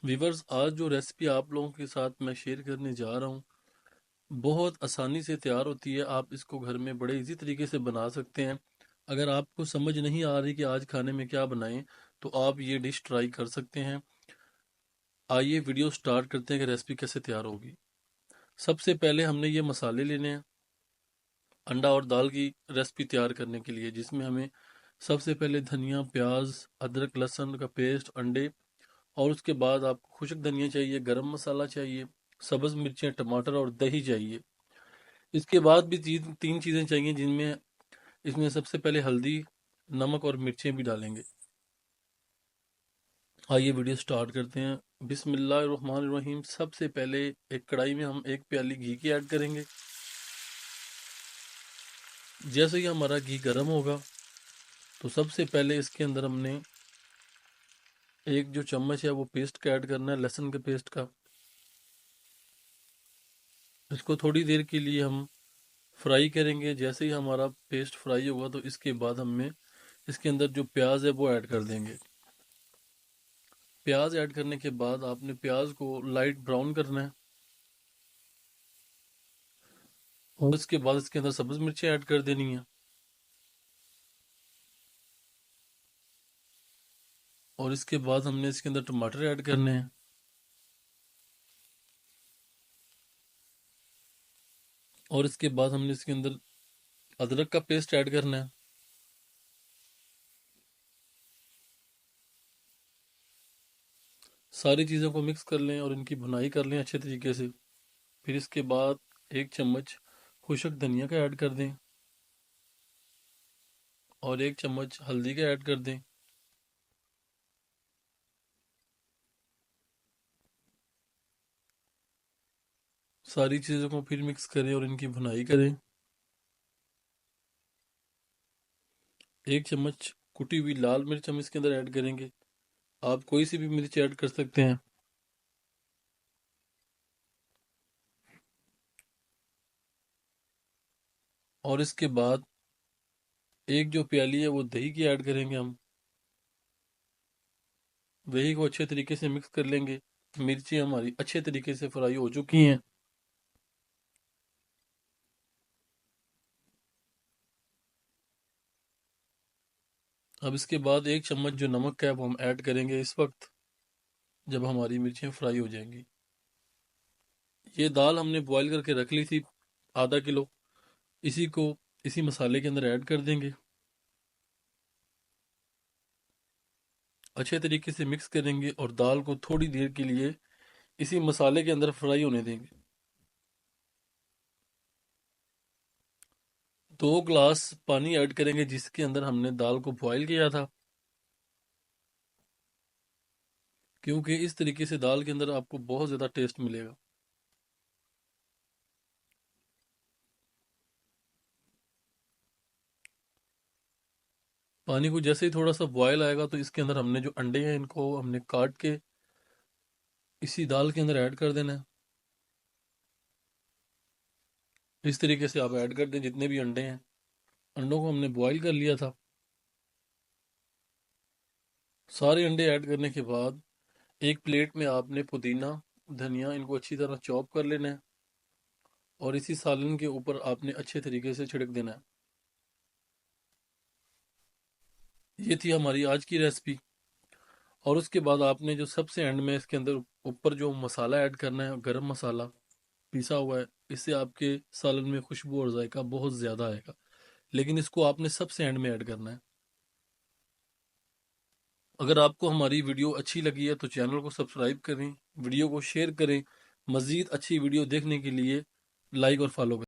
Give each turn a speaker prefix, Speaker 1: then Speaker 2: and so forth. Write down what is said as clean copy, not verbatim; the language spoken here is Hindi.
Speaker 1: व्यूवर्स, आज जो रेसिपी आप लोगों के साथ मैं शेयर करने जा रहा हूँ बहुत आसानी से तैयार होती है। आप इसको घर में बड़े इजी तरीके से बना सकते हैं। अगर आपको समझ नहीं आ रही कि आज खाने में क्या बनाएं तो आप ये डिश ट्राई कर सकते हैं। आइए वीडियो स्टार्ट करते हैं कि रेसिपी कैसे तैयार होगी। सबसे पहले हमने ये मसाले लेने हैं अंडा और दाल की रेसिपी तैयार करने के लिए, जिसमें हमें सबसे पहले धनिया, प्याज, अदरक, लहसुन का पेस्ट, अंडे और उसके बाद आपको खुश्क धनिया चाहिए, गरम मसाला चाहिए, सब्ज मिर्चें, टमाटर और दही चाहिए। इसके बाद भी तीन चीज़ें चाहिए जिनमें इसमें सबसे पहले हल्दी, नमक और मिर्चें भी डालेंगे। आइए वीडियो स्टार्ट करते हैं। बिस्मिल्लाहिर्रहमानिर्रहीम। सबसे पहले एक कढ़ाई में हम एक प्याली घी की ऐड करेंगे। जैसे ही हमारा घी गर्म होगा तो सबसे पहले इसके अंदर हमने एक जो चम्मच है वो पेस्ट का ऐड करना है, लहसुन के पेस्ट का। इसको थोड़ी देर के लिए हम फ्राई करेंगे। जैसे ही हमारा पेस्ट फ्राई होगा तो इसके बाद हमें इसके अंदर जो प्याज है वो ऐड कर देंगे। प्याज ऐड करने के बाद आपने प्याज को लाइट ब्राउन करना है और इसके बाद इसके अंदर सब्ज मिर्चें ऐड कर देनी है और इसके बाद हमने इसके अंदर टमाटर ऐड करने हैं और इसके बाद हमने इसके अंदर अदरक का पेस्ट ऐड करना है। सारी चीज़ों को मिक्स कर लें और इनकी भुनाई कर लें अच्छे तरीके से। फिर इसके बाद एक चम्मच खुश्क धनिया का ऐड कर दें और एक चम्मच हल्दी का ऐड कर दें। सारी चीज़ों को फिर मिक्स करें और इनकी भुनाई करें। एक चम्मच कुटी हुई लाल मिर्च हम इसके अंदर ऐड करेंगे। आप कोई सी भी मिर्च ऐड कर सकते हैं। और इसके बाद एक जो प्याली है वो दही की ऐड करेंगे हम। दही को अच्छे तरीके से मिक्स कर लेंगे। मिर्ची हमारी अच्छे तरीके से फ्राई हो चुकी हैं। अब इसके बाद एक चम्मच जो नमक है वो हम ऐड करेंगे इस वक्त, जब हमारी मिर्चें फ्राई हो जाएंगी। ये दाल हमने बॉईल करके रख ली थी, आधा किलो। इसी को इसी मसाले के अंदर ऐड कर देंगे। अच्छे तरीके से मिक्स करेंगे और दाल को थोड़ी देर के लिए इसी मसाले के अंदर फ्राई होने देंगे। 2 ग्लास पानी ऐड करेंगे जिसके अंदर हमने दाल को बॉईल किया था, क्योंकि इस तरीके से दाल के अंदर आपको बहुत ज़्यादा टेस्ट मिलेगा। पानी को जैसे ही थोड़ा सा बॉयल आएगा तो इसके अंदर हमने जो अंडे हैं इनको हमने काट के इसी दाल के अंदर ऐड कर देना है। इस तरीके से आप ऐड कर दें जितने भी अंडे हैं। अंडों को हमने बॉईल कर लिया था। सारे अंडे ऐड करने के बाद एक प्लेट में आपने पुदीना, धनिया इनको अच्छी तरह चॉप कर लेना है और इसी सालन के ऊपर आपने अच्छे तरीके से छिड़क देना है। ये थी हमारी आज की रेसिपी। और उसके बाद आपने जो सबसे एंड में इसके अंदर ऊपर जो मसाला ऐड करना है, गरम मसाला पिसा हुआ है, इससे आपके सालन में खुशबू और जायका बहुत ज़्यादा आएगा। लेकिन इसको आपने सबसे एंड में ऐड करना है। अगर आपको हमारी वीडियो अच्छी लगी है तो चैनल को सब्सक्राइब करें, वीडियो को शेयर करें। मज़ीद अच्छी वीडियो देखने के लिए लाइक और फॉलो करें।